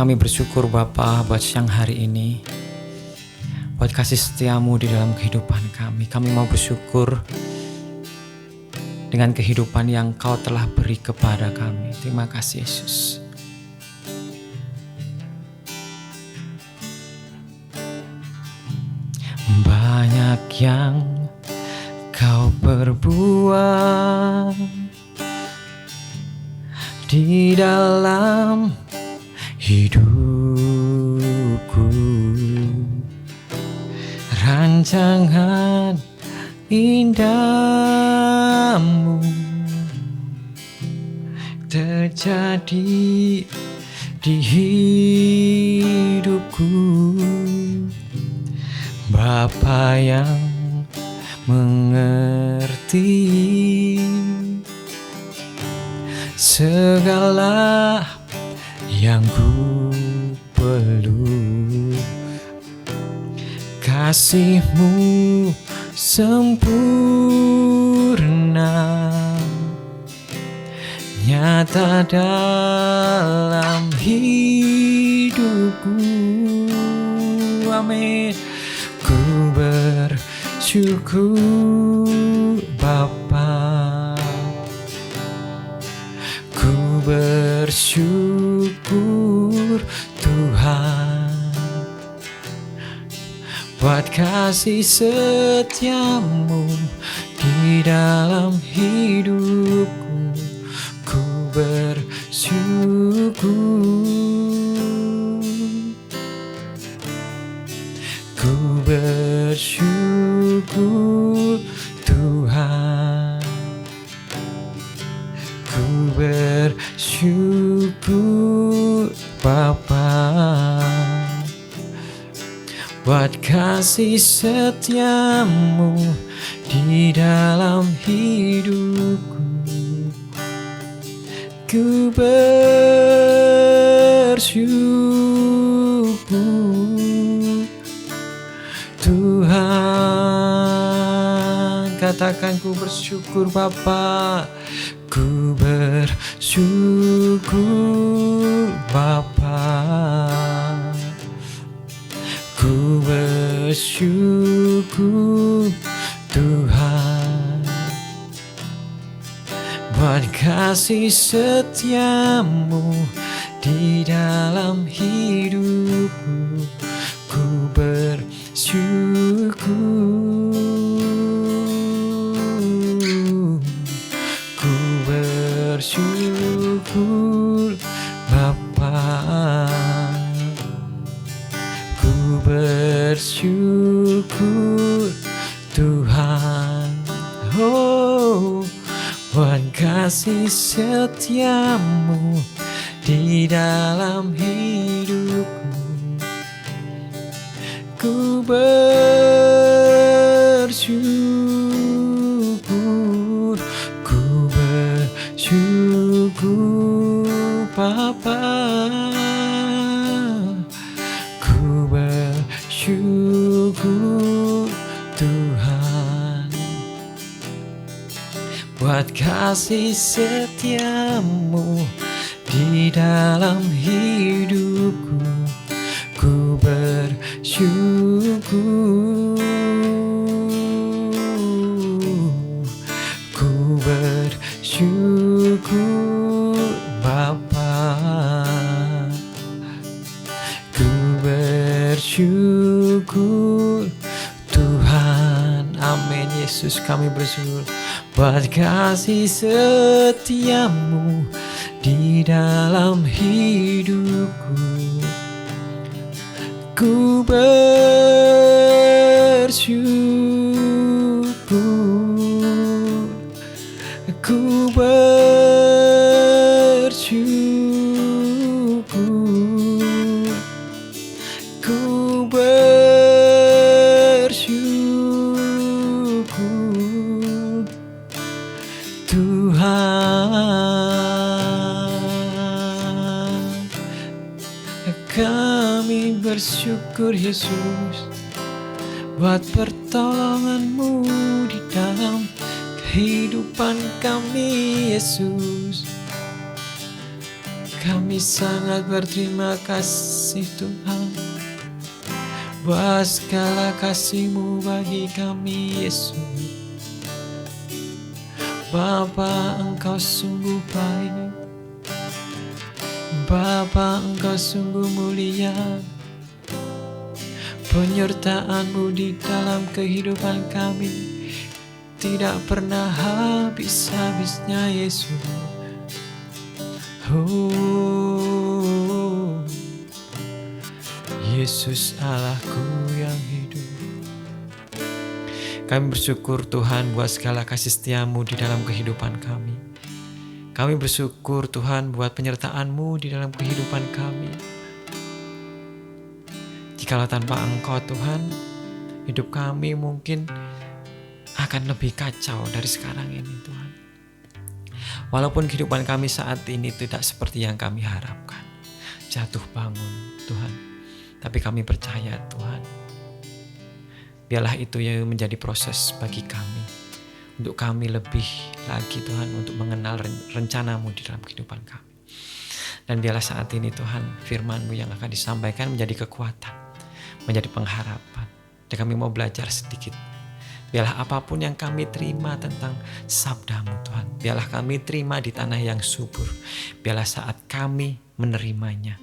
Kami bersyukur Bapa buat siang hari ini, buat kasih setiamu di dalam kehidupan kami. Kami mau bersyukur dengan kehidupan yang Kau telah beri kepada kami. Terima kasih Yesus. Banyak yang Kau perbuat di dalam hidupku, rancangan indahmu terjadi di hidupku. Bapa yang mengerti segala yang ku perlu, kasih-Mu sempurna nyata dalam hidupku. Amin. Ku bersyukur Bapa, ku bersyukur Tuhan buat kasih setiamu di dalam hidupku. Ku bersyukur, ku bersyukur Tuhan, ku bersyukur Bapa buat kasih setiamu di dalam hidupku. Ku bersyukur Tuhan. Katakan ku bersyukur Bapa, ku bersyukur Bapa, ku bersyukur Tuhan buat kasih setiamu di dalam hidupku. Ku bersyukur, ku bersyukur Bapa, ku bersyukur Tuhan. Oh, buat kasih setiamu di dalam hidupku. Ku bersyukur, ku bersyukur Bapa, ku bersyukur Tuhan buat kasih setiamu di dalam hidupku. Ku bersyukur, ku bersyukur Bapa, ku bersyukur Tuhan. Amin. Yesus, kami bersyukur buat kasih setiamu di dalam hidupku. Ku bersyukur, ku bersyukur, ku bersyukur Tuhan. Kami bersyukur Yesus buat pertolongan-Mu di dalam kehidupan kami Yesus. Kami sangat berterima kasih Tuhan buat segala kasih-Mu bagi kami Yesus. Bapa, Engkau sungguh baik. Bapa, Engkau sungguh mulia. Penyertaan-Mu di dalam kehidupan kami tidak pernah habis-habisnya Yesus. Oh, Yesus Allahku yang hidup. Kami bersyukur Tuhan buat segala kasih setia-Mu di dalam kehidupan kami. Kami bersyukur Tuhan buat penyertaan-Mu di dalam kehidupan kami. Jikalau tanpa Engkau Tuhan, hidup kami mungkin akan lebih kacau dari sekarang ini Tuhan. Walaupun kehidupan kami saat ini tidak seperti yang kami harapkan, jatuh bangun Tuhan, tapi kami percaya Tuhan, biarlah itu yang menjadi proses bagi kami, untuk kami lebih lagi Tuhan untuk mengenal rencana-Mu di dalam kehidupan kami. Dan biarlah saat ini Tuhan, firman-Mu yang akan disampaikan menjadi kekuatan, menjadi pengharapan. Dan kami mau belajar sedikit. Biarlah apapun yang kami terima tentang sabda-Mu Tuhan, biarlah kami terima di tanah yang subur. Biarlah saat kami menerimanya,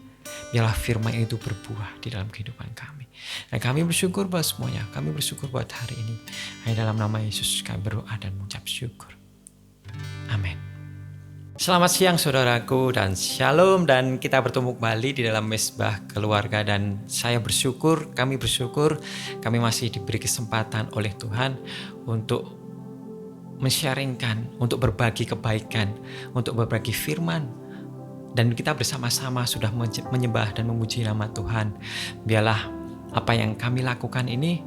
biarlah firman itu berbuah di dalam kehidupan kami. Dan kami bersyukur buat semuanya. Kami bersyukur buat hari ini. Hanya dalam nama Yesus kami berdoa dan mengucap syukur. Amin. Selamat siang saudaraku dan shalom, dan kita bertemu kembali di dalam Mesbah Keluarga, dan kami bersyukur kami masih diberi kesempatan oleh Tuhan untuk men-sharingkan, untuk berbagi kebaikan, untuk berbagi firman, dan kita bersama-sama sudah menyembah dan memuji nama Tuhan. Biarlah apa yang kami lakukan ini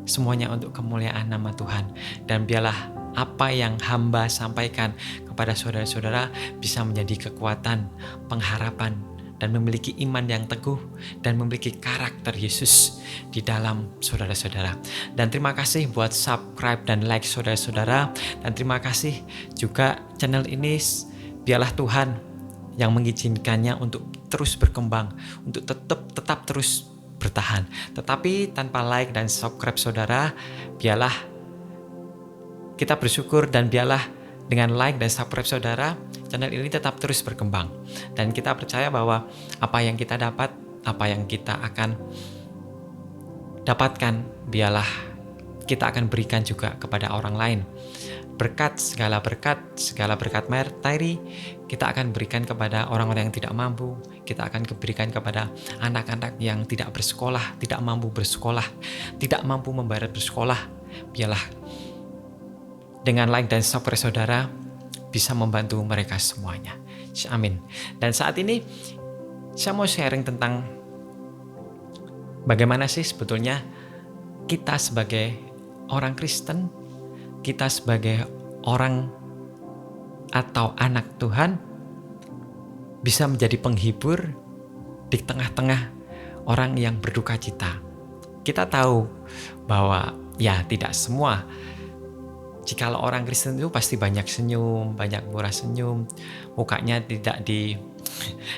semuanya untuk kemuliaan nama Tuhan, dan biarlah apa yang hamba sampaikan kepada saudara-saudara bisa menjadi kekuatan, pengharapan, dan memiliki iman yang teguh dan memiliki karakter Yesus di dalam saudara-saudara. Dan terima kasih buat subscribe dan like saudara-saudara, dan terima kasih juga channel ini biarlah Tuhan yang mengizinkannya untuk terus berkembang, untuk tetap terus bertahan. Tetapi tanpa like dan subscribe saudara, biarlah kita bersyukur, dan biarlah dengan like dan subscribe saudara, channel ini tetap terus berkembang. Dan kita percaya bahwa apa yang kita dapat, apa yang kita akan dapatkan, biarlah kita akan berikan juga kepada orang lain. Segala berkat materi kita akan berikan kepada orang-orang yang tidak mampu. Kita akan berikan kepada anak-anak yang tidak bersekolah, tidak mampu bersekolah, tidak mampu membayar bersekolah. Biarlah dengan like dan subscribe saudara bisa membantu mereka semuanya. Amin. Dan saat ini saya mau sharing tentang bagaimana sih sebetulnya kita sebagai orang Kristen, kita sebagai orang atau anak Tuhan bisa menjadi penghibur di tengah-tengah orang yang berduka cita. Kita tahu bahwa ya tidak semua. Jikalau orang Kristen itu pasti banyak senyum, banyak murah senyum, mukanya tidak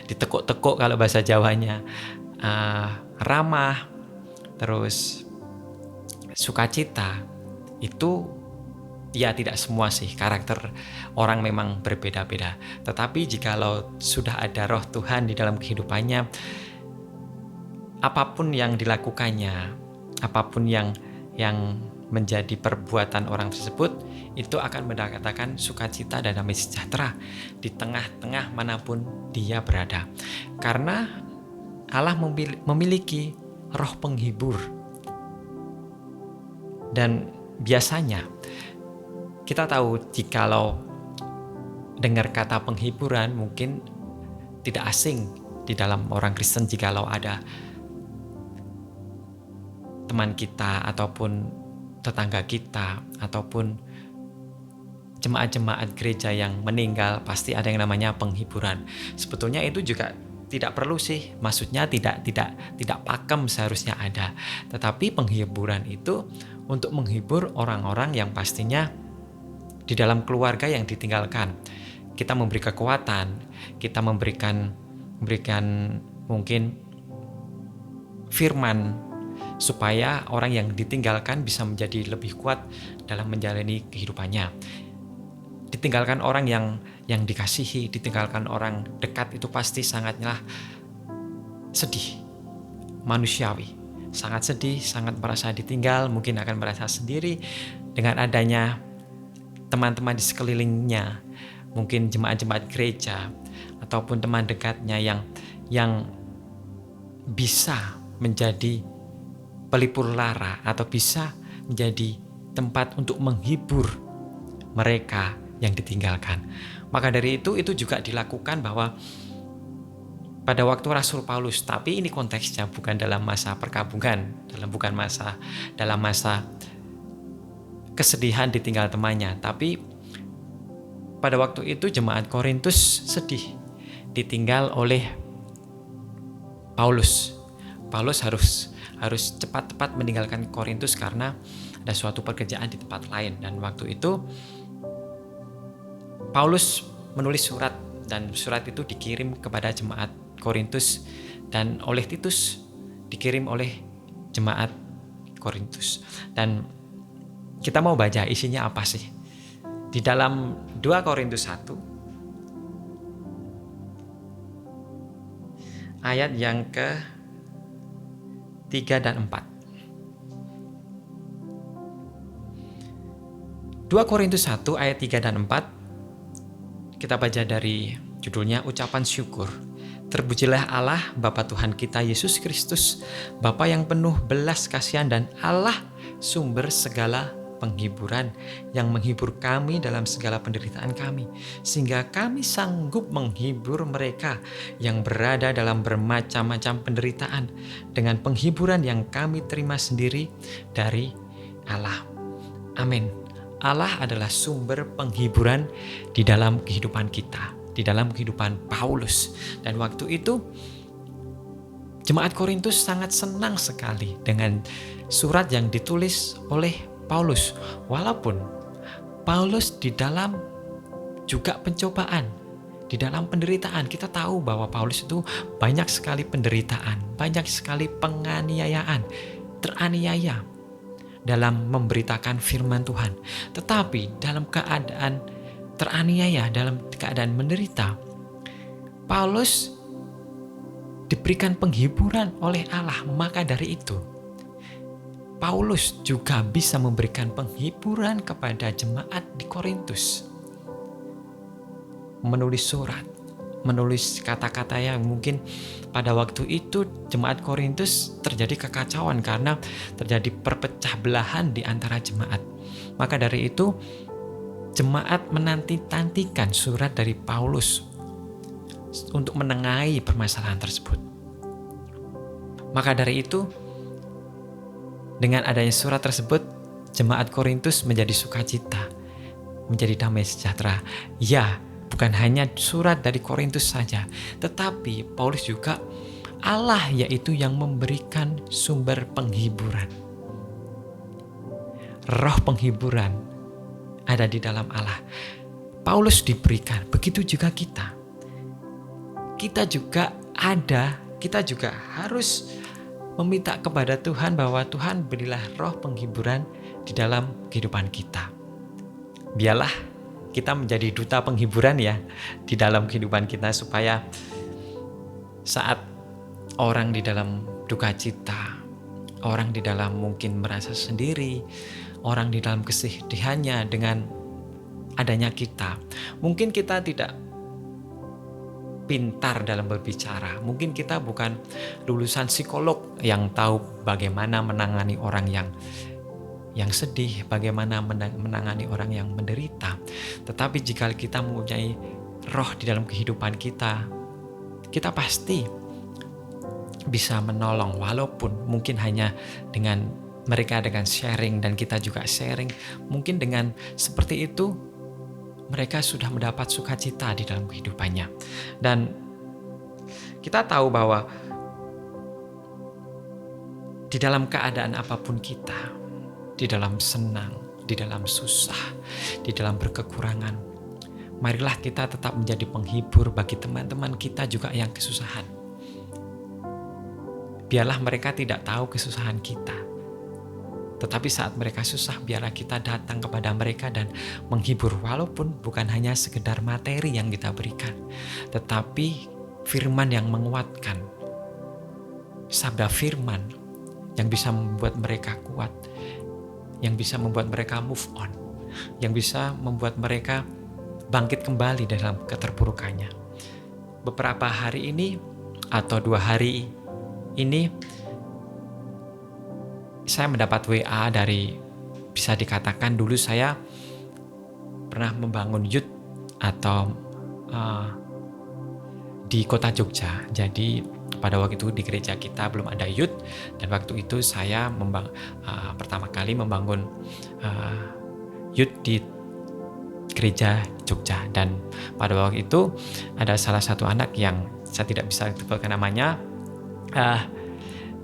ditekuk-tekuk kalau bahasa Jawanya, ramah, terus sukacita. Itu ya tidak semua sih, karakter orang memang berbeda-beda. Tetapi jikalau sudah ada roh Tuhan di dalam kehidupannya, apapun yang dilakukannya, apapun yang menjadi perbuatan orang tersebut, itu akan mendatangkan sukacita dan damai sejahtera di tengah-tengah manapun dia berada. Karena Allah memiliki roh penghibur. Dan biasanya kita tahu jikalau dengar kata penghiburan mungkin tidak asing di dalam orang Kristen, jikalau ada teman kita ataupun tetangga kita ataupun jemaat-jemaat gereja yang meninggal, pasti ada yang namanya penghiburan. Sebetulnya itu juga tidak perlu sih, maksudnya tidak pakem seharusnya ada. Tetapi penghiburan itu untuk menghibur orang-orang yang pastinya di dalam keluarga yang ditinggalkan. Kita memberi kekuatan, kita memberikan memberikan mungkin firman supaya orang yang ditinggalkan bisa menjadi lebih kuat dalam menjalani kehidupannya. Ditinggalkan orang yang dikasihi, ditinggalkan orang dekat itu pasti sangatlah sedih, manusiawi. Sangat sedih, sangat merasa ditinggal, mungkin akan merasa sendiri dengan adanya teman-teman di sekelilingnya, mungkin jemaat-jemaat gereja ataupun teman dekatnya yang bisa menjadi pelipur lara atau bisa menjadi tempat untuk menghibur mereka yang ditinggalkan. Maka dari itu juga dilakukan bahwa pada waktu Rasul Paulus, tapi ini konteksnya bukan dalam masa perkabungan, dalam masa kesedihan ditinggal temannya, tapi pada waktu itu jemaat Korintus sedih ditinggal oleh Paulus. Paulus harus cepat-cepat meninggalkan Korintus karena ada suatu pekerjaan di tempat lain, dan waktu itu Paulus menulis surat, dan surat itu dikirim kepada jemaat Korintus dan oleh Titus dikirim oleh jemaat Korintus. Dan kita mau baca isinya apa sih? Di dalam 2 Korintus 1 ayat yang ke-3 dan 4. 2 Korintus 1 ayat 3 dan 4 kita baca dari judulnya Ucapan Syukur. Terpujilah Allah Bapa Tuhan kita Yesus Kristus, Bapa yang penuh belas kasihan dan Allah sumber segala penghiburan, yang menghibur kami dalam segala penderitaan kami, sehingga kami sanggup menghibur mereka yang berada dalam bermacam-macam penderitaan dengan penghiburan yang kami terima sendiri dari Allah. Amin. Allah adalah sumber penghiburan di dalam kehidupan kita, di dalam kehidupan Paulus. Dan waktu itu jemaat Korintus sangat senang sekali dengan surat yang ditulis oleh Paulus. Walaupun Paulus di dalam juga pencobaan, di dalam penderitaan. Kita tahu bahwa Paulus itu banyak sekali penderitaan, banyak sekali penganiayaan, teraniaya dalam memberitakan firman Tuhan. Tetapi dalam keadaan teraniaya, dalam keadaan menderita, Paulus diberikan penghiburan oleh Allah. Maka dari itu Paulus juga bisa memberikan penghiburan kepada jemaat di Korintus. Menulis surat, menulis kata-kata yang mungkin pada waktu itu jemaat Korintus terjadi kekacauan karena terjadi perpecah belahan di antara jemaat. Maka dari itu jemaat menanti-nantikan surat dari Paulus untuk menengahi permasalahan tersebut. Maka dari itu dengan adanya surat tersebut, jemaat Korintus menjadi sukacita, menjadi damai sejahtera. Ya, bukan hanya surat dari Korintus saja, tetapi Paulus juga Allah yaitu yang memberikan sumber penghiburan. Roh penghiburan ada di dalam Allah. Paulus diberikan, begitu juga kita. Kita juga harus meminta kepada Tuhan bahwa Tuhan berilah roh penghiburan di dalam kehidupan kita. Biarlah kita menjadi duta penghiburan ya di dalam kehidupan kita, supaya saat orang di dalam duka cita, orang di dalam mungkin merasa sendiri, orang di dalam kesedihannya, dengan adanya kita, mungkin kita tidak pintar dalam berbicara, mungkin kita bukan lulusan psikolog yang tahu bagaimana menangani orang yang sedih, bagaimana menangani orang yang menderita. Tetapi jika kita mempunyai roh di dalam kehidupan kita, kita pasti bisa menolong, walaupun mungkin hanya dengan mereka dengan sharing, dan kita juga sharing. Mungkin dengan seperti itu mereka sudah mendapat sukacita di dalam kehidupannya. Dan kita tahu bahwa di dalam keadaan apapun kita, di dalam senang, di dalam susah, di dalam berkekurangan, marilah kita tetap menjadi penghibur bagi teman-teman kita juga yang kesusahan. Biarlah mereka tidak tahu kesusahan kita. Tetapi saat mereka susah, biarlah kita datang kepada mereka dan menghibur. Walaupun bukan hanya sekedar materi yang kita berikan, tetapi firman yang menguatkan. Sabda firman yang bisa membuat mereka kuat, yang bisa membuat mereka move on, yang bisa membuat mereka bangkit kembali dalam keterpurukannya. Beberapa hari ini atau 2 hari ini saya mendapat WA dari, bisa dikatakan dulu saya pernah membangun youth atau di kota Jogja. Jadi pada waktu itu di gereja kita belum ada youth, dan waktu itu saya pertama kali membangun youth di gereja Jogja. Dan pada waktu itu ada salah satu anak yang saya tidak bisa sebutkan namanya.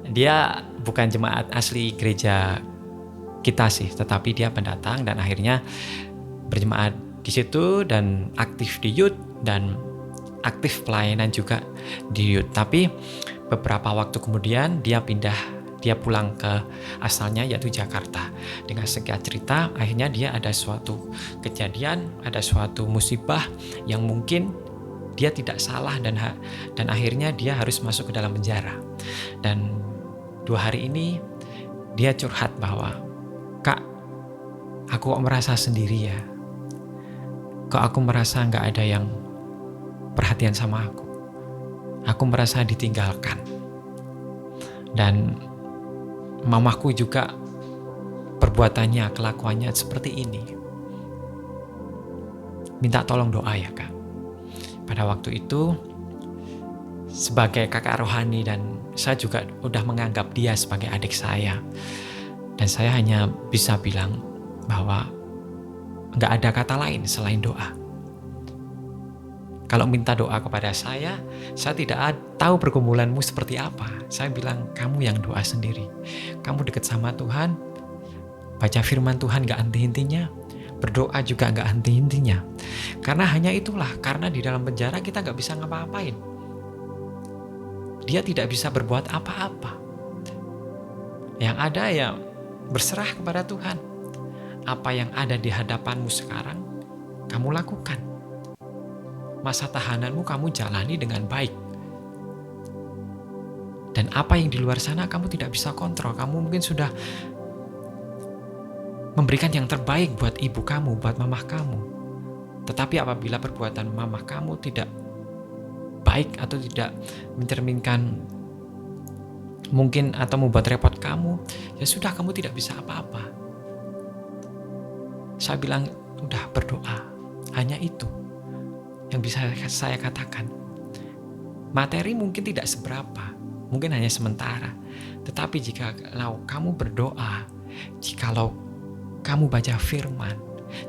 Dia bukan jemaat asli gereja kita sih, tetapi dia pendatang dan akhirnya berjemaat di situ dan aktif di youth dan aktif pelayanan juga di youth. Tapi beberapa waktu kemudian dia pulang ke asalnya, yaitu Jakarta. Dengan singkat cerita, akhirnya dia ada suatu kejadian, ada suatu musibah yang mungkin dia tidak salah dan akhirnya dia harus masuk ke dalam penjara. Dan 2 hari ini dia curhat bahwa, "Kak, aku kok merasa sendiri ya. Kok aku merasa gak ada yang perhatian sama aku. Aku merasa ditinggalkan. Dan mamaku juga perbuatannya, kelakuannya seperti ini. Minta tolong doa ya Kak." Pada waktu itu sebagai kakak rohani, dan saya juga udah menganggap dia sebagai adik saya, dan saya hanya bisa bilang bahwa gak ada kata lain selain doa. Kalau minta doa kepada saya tidak tahu pergumulanmu seperti apa. Saya bilang, kamu yang doa sendiri. Kamu dekat sama Tuhan, baca firman Tuhan gak henti-hentinya, berdoa juga gak henti-hentinya. Karena hanya itulah, karena di dalam penjara kita gak bisa ngapa-ngapain. Dia tidak bisa berbuat apa-apa. Yang ada ya berserah kepada Tuhan. Apa yang ada di hadapanmu sekarang, kamu lakukan. Masa tahananmu kamu jalani dengan baik. Dan apa yang di luar sana kamu tidak bisa kontrol. Kamu mungkin sudah memberikan yang terbaik buat ibu kamu, buat mamah kamu. Tetapi apabila perbuatan mamah kamu tidak baik atau tidak mencerminkan mungkin atau membuat repot kamu, ya sudah, kamu tidak bisa apa-apa. Saya bilang, udah berdoa. Hanya itu yang bisa saya katakan. Materi mungkin tidak seberapa, mungkin hanya sementara. Tetapi jikalau kamu berdoa, jikalau kamu baca firman,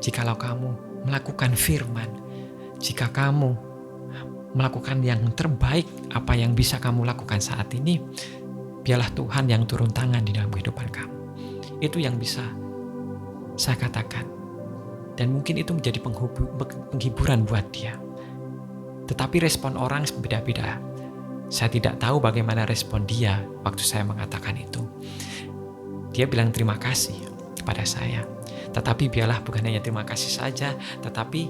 jikalau kamu melakukan firman, jika kamu melakukan yang terbaik apa yang bisa kamu lakukan saat ini, biarlah Tuhan yang turun tangan di dalam kehidupan kamu. Itu yang bisa saya katakan. Dan mungkin itu menjadi penghiburan buat dia. Tetapi respon orang beda-beda. Saya tidak tahu bagaimana respon dia waktu saya mengatakan itu. Dia bilang terima kasih kepada saya. Tetapi biarlah bukan hanya terima kasih saja, tetapi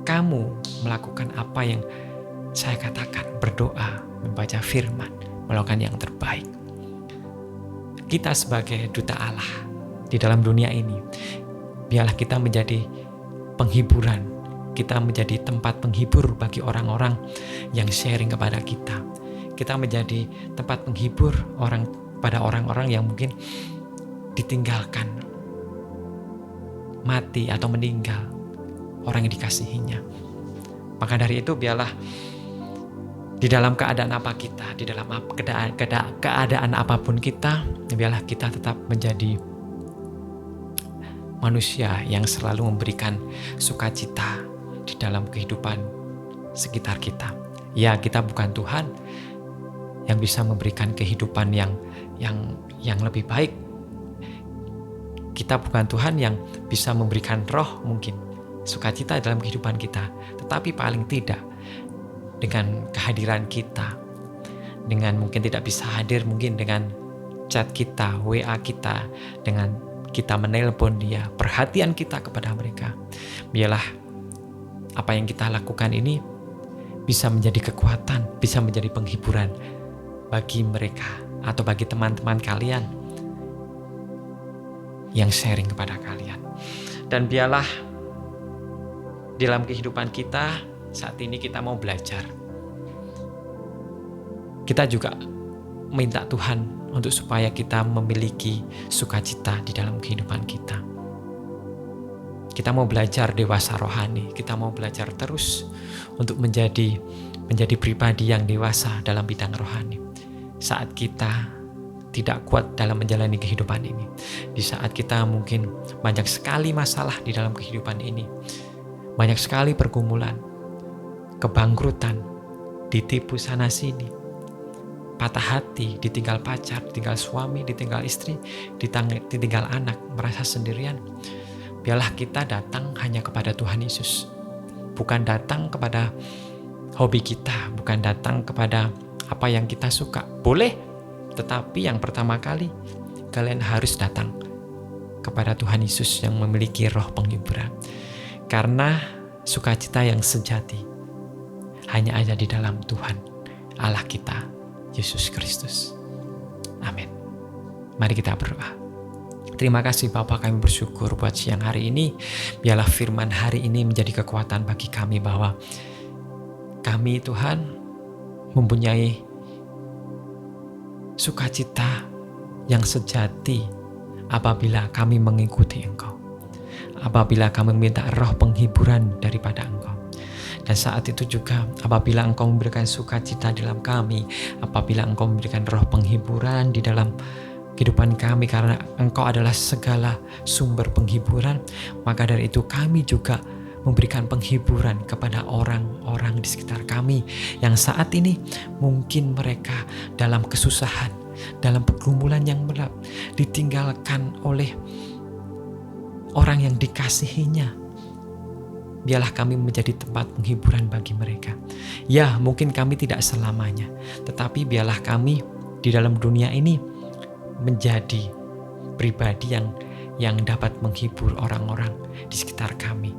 kamu melakukan apa yang saya katakan, berdoa, membaca firman, melakukan yang terbaik. Kita sebagai duta Allah di dalam dunia ini, biarlah kita menjadi penghiburan. Kita menjadi tempat penghibur bagi orang-orang yang sharing kepada kita. Kita menjadi tempat penghibur pada orang-orang yang mungkin ditinggalkan, mati atau meninggal, orang yang dikasihinya. Maka dari itu biarlah di dalam keadaan apa kita, di dalam keadaan apapun kita, biarlah kita tetap menjadi manusia yang selalu memberikan sukacita di dalam kehidupan sekitar kita. Ya, kita bukan Tuhan yang bisa memberikan kehidupan yang lebih baik. Kita bukan Tuhan yang bisa memberikan roh mungkin sukacita dalam kehidupan kita. Tetapi paling tidak dengan kehadiran kita, dengan mungkin tidak bisa hadir mungkin dengan chat kita, WA kita, dengan kita menelpon dia, perhatian kita kepada mereka. Biarlah apa yang kita lakukan ini bisa menjadi kekuatan, bisa menjadi penghiburan bagi mereka atau bagi teman-teman kalian yang sharing kepada kalian. Dan biarlah dalam kehidupan kita saat ini kita mau belajar. Kita juga minta Tuhan untuk supaya kita memiliki sukacita di dalam kehidupan kita. Kita mau belajar dewasa rohani, kita mau belajar terus untuk menjadi pribadi yang dewasa dalam bidang rohani. Saat kita tidak kuat dalam menjalani kehidupan ini, di saat kita mungkin banyak sekali masalah di dalam kehidupan ini, banyak sekali pergumulan, kebangkrutan, ditipu sana sini, patah hati, ditinggal pacar, ditinggal suami, ditinggal istri, ditinggal anak, merasa sendirian. Biarlah kita datang hanya kepada Tuhan Yesus. Bukan datang kepada hobi kita, bukan datang kepada apa yang kita suka. Boleh, tetapi yang pertama kali kalian harus datang kepada Tuhan Yesus yang memiliki roh penghiburan. Karena sukacita yang sejati hanya ada di dalam Tuhan Allah kita, Yesus Kristus. Amin. Mari kita berdoa. Terima kasih Bapa, kami bersyukur buat siang hari ini. Biarlah firman hari ini menjadi kekuatan bagi kami bahwa kami Tuhan mempunyai sukacita yang sejati apabila kami mengikuti Engkau. Apabila kami meminta roh penghiburan daripada Engkau. Dan saat itu juga apabila Engkau memberikan sukacita dalam kami, apabila Engkau memberikan roh penghiburan di dalam kehidupan kami karena Engkau adalah segala sumber penghiburan, maka dari itu kami juga memberikan penghiburan kepada orang-orang di sekitar kami yang saat ini mungkin mereka dalam kesusahan, dalam pergumulan yang berat, ditinggalkan oleh orang yang dikasihinya. Biarlah kami menjadi tempat penghiburan bagi mereka. Ya, mungkin kami tidak selamanya, tetapi biarlah kami di dalam dunia ini menjadi pribadi yang dapat menghibur orang-orang di sekitar kami,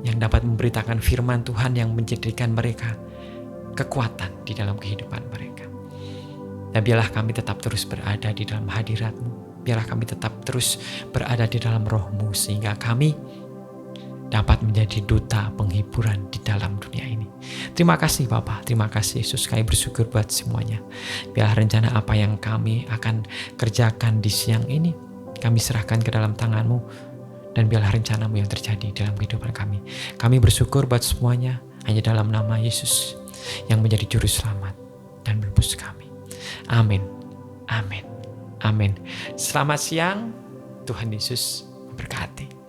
yang dapat memberitakan firman Tuhan yang menjadikan mereka kekuatan di dalam kehidupan mereka. Dan biarlah kami tetap terus berada di dalam hadirat-Mu, biarlah kami tetap terus berada di dalam roh-Mu, sehingga kami dapat menjadi duta penghiburan di dalam dunia ini. Terima kasih Bapa, terima kasih Yesus, kami bersyukur buat semuanya. Biarlah rencana apa yang kami akan kerjakan di siang ini, kami serahkan ke dalam tangan-Mu, dan biarlah rencana-Mu yang terjadi dalam kehidupan kami. Kami bersyukur buat semuanya, hanya dalam nama Yesus yang menjadi juru selamat dan menebus kami. Amin, amin, amin. Selamat siang, Tuhan Yesus memberkati.